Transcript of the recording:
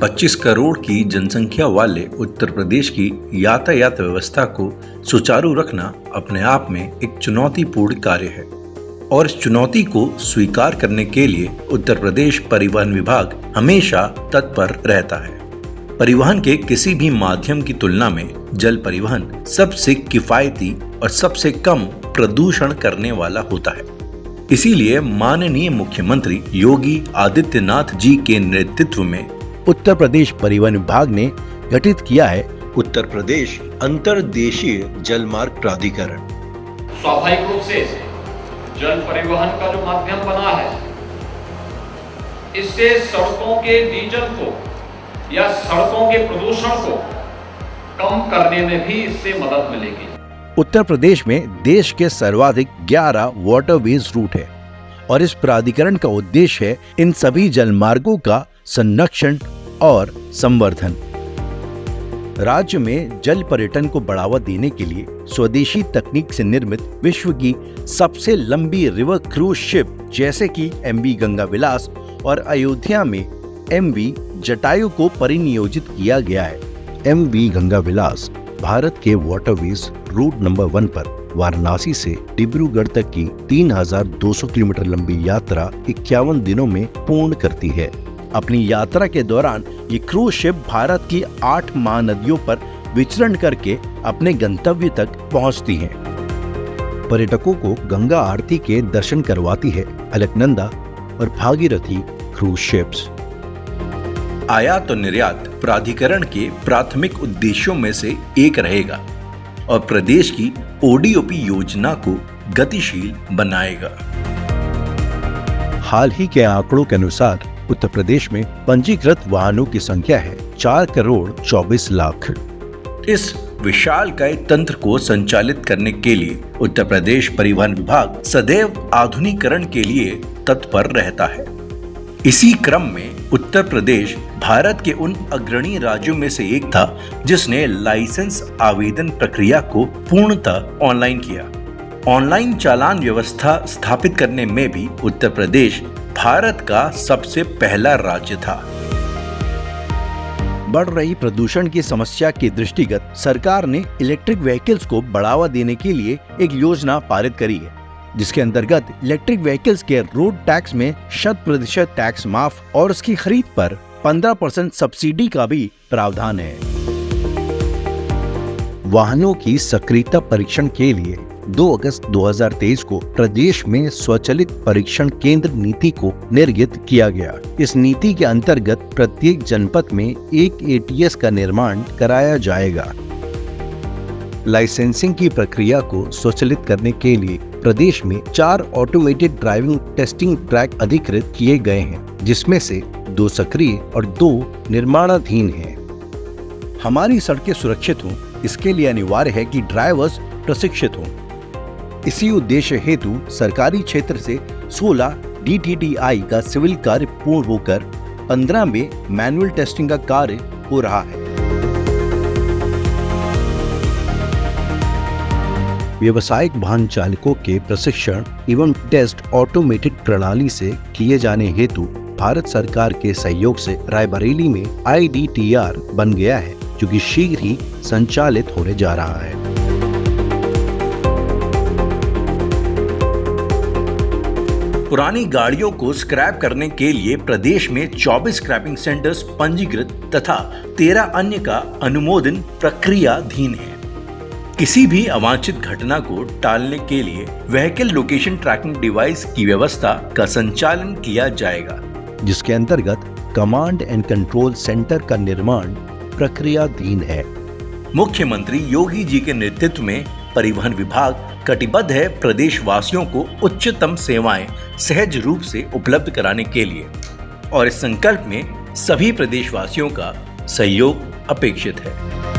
25 करोड़ की जनसंख्या वाले उत्तर प्रदेश की यातायात व्यवस्था को सुचारू रखना अपने आप में एक चुनौतीपूर्ण कार्य है और इस चुनौती को स्वीकार करने के लिए उत्तर प्रदेश परिवहन विभाग हमेशा तत्पर रहता है। परिवहन के किसी भी माध्यम की तुलना में जल परिवहन सबसे किफायती और सबसे कम प्रदूषण करने वाला होता है। इसीलिए माननीय मुख्यमंत्री योगी आदित्यनाथ जी के नेतृत्व में उत्तर प्रदेश परिवहन विभाग ने गठित किया है उत्तर प्रदेश अंतर्देशीय जलमार्ग प्राधिकरण। स्वाभाविक रूप से जल परिवहन का जो माध्यम बना है, इससे सड़कों के डीजल को या सड़कों के प्रदूषण को कम करने में भी इससे मदद मिलेगी। उत्तर प्रदेश में देश के सर्वाधिक 11 वाटरवेज रूट है और इस प्राधिकरण का उद्देश्य है इन सभी जलमार्गों का संरक्षण और संवर्धन। राज्य में जल पर्यटन को बढ़ावा देने के लिए स्वदेशी तकनीक से निर्मित विश्व की सबसे लंबी रिवर क्रूज शिप जैसे कि MV गंगा विलास और अयोध्या में MV जटायु को परिनियोजित किया गया है। MV गंगा विलास भारत के वाटरवेज रूट नंबर 1 पर वाराणसी से डिब्रूगढ़ तक की 3200 किलोमीटर लंबी यात्रा 51 दिनों में पूर्ण करती है। अपनी यात्रा के दौरान ये क्रूज शिप भारत की 8 महानदियों पर विचरण करके अपने गंतव्य तक पहुंचती हैं। पर्यटकों को गंगा आरती के दर्शन करवाती है अलकनंदा और भागीरथी क्रूज शिप्स। आयात और निर्यात प्राधिकरण के प्राथमिक उद्देश्यों में से एक रहेगा और प्रदेश की ODOP योजना को गतिशील बनाएगा। हाल ही के आंकड़ों के अनुसार उत्तर प्रदेश में पंजीकृत वाहनों की संख्या है 4 करोड़ 24 लाख। इस विशालकाय तंत्र को संचालित करने के लिए उत्तर प्रदेश परिवहन विभाग सदैव आधुनिकीकरण के लिए तत्पर रहता है। इसी क्रम में उत्तर प्रदेश भारत के उन अग्रणी राज्यों में से एक था जिसने लाइसेंस आवेदन प्रक्रिया को पूर्णतः ऑनलाइन किया। ऑनलाइन चालान व्यवस्था स्थापित करने में भी उत्तर प्रदेश भारत का सबसे पहला राज्य था। बढ़ रही प्रदूषण की समस्या के दृष्टिगत सरकार ने इलेक्ट्रिक व्हीकल्स को बढ़ावा देने के लिए एक योजना पारित करी है, जिसके अंतर्गत इलेक्ट्रिक व्हीकल्स के रोड टैक्स में 100% टैक्स माफ और उसकी खरीद पर 15% सब्सिडी का भी प्रावधान है। वाहनों की सक्रियता परीक्षण के लिए 2 अगस्त 2023 को प्रदेश में स्वचालित परीक्षण केंद्र नीति को निर्गत किया गया। इस नीति के अंतर्गत प्रत्येक जनपद में एक ATS का निर्माण कराया जाएगा। लाइसेंसिंग की प्रक्रिया को स्वचालित करने के लिए प्रदेश में 4 ऑटोमेटेड ड्राइविंग टेस्टिंग ट्रैक अधिकृत किए गए हैं, जिसमें से 2 सक्रिय और 2 निर्माणाधीन हैं। हमारी सड़कें सुरक्षित हों, इसके लिए अनिवार्य है कि ड्राइवर्स प्रशिक्षित हों। इसी उद्देश्य हेतु सरकारी क्षेत्र से 16 DTTI का सिविल कार्य पूर्ण होकर 15 में मैनुअल टेस्टिंग का कार्य हो रहा है। व्यावसायिक वाहन चालकों के प्रशिक्षण एवं टेस्ट ऑटोमेटेड प्रणाली से किए जाने हेतु भारत सरकार के सहयोग से रायबरेली में IDTR बन गया है, जो कि शीघ्र ही संचालित होने जा रहा है। पुरानी गाड़ियों को स्क्रैप करने के लिए प्रदेश में 24 स्क्रैपिंग सेंटर्स पंजीकृत तथा 13 अन्य का अनुमोदन प्रक्रियाधीन है। किसी भी अवांछित घटना को टालने के लिए व्हीकल लोकेशन ट्रैकिंग डिवाइस की व्यवस्था का संचालन किया जाएगा, जिसके अंतर्गत कमांड एंड कंट्रोल सेंटर का निर्माण प्रक्रियाधीन है। मुख्यमंत्री योगी जी के नेतृत्व में परिवहन विभाग कटिबद्ध है प्रदेश वासियों को उच्चतम सेवाएं सहज रूप से उपलब्ध कराने के लिए और इस संकल्प में सभी प्रदेशवासियों का सहयोग अपेक्षित है।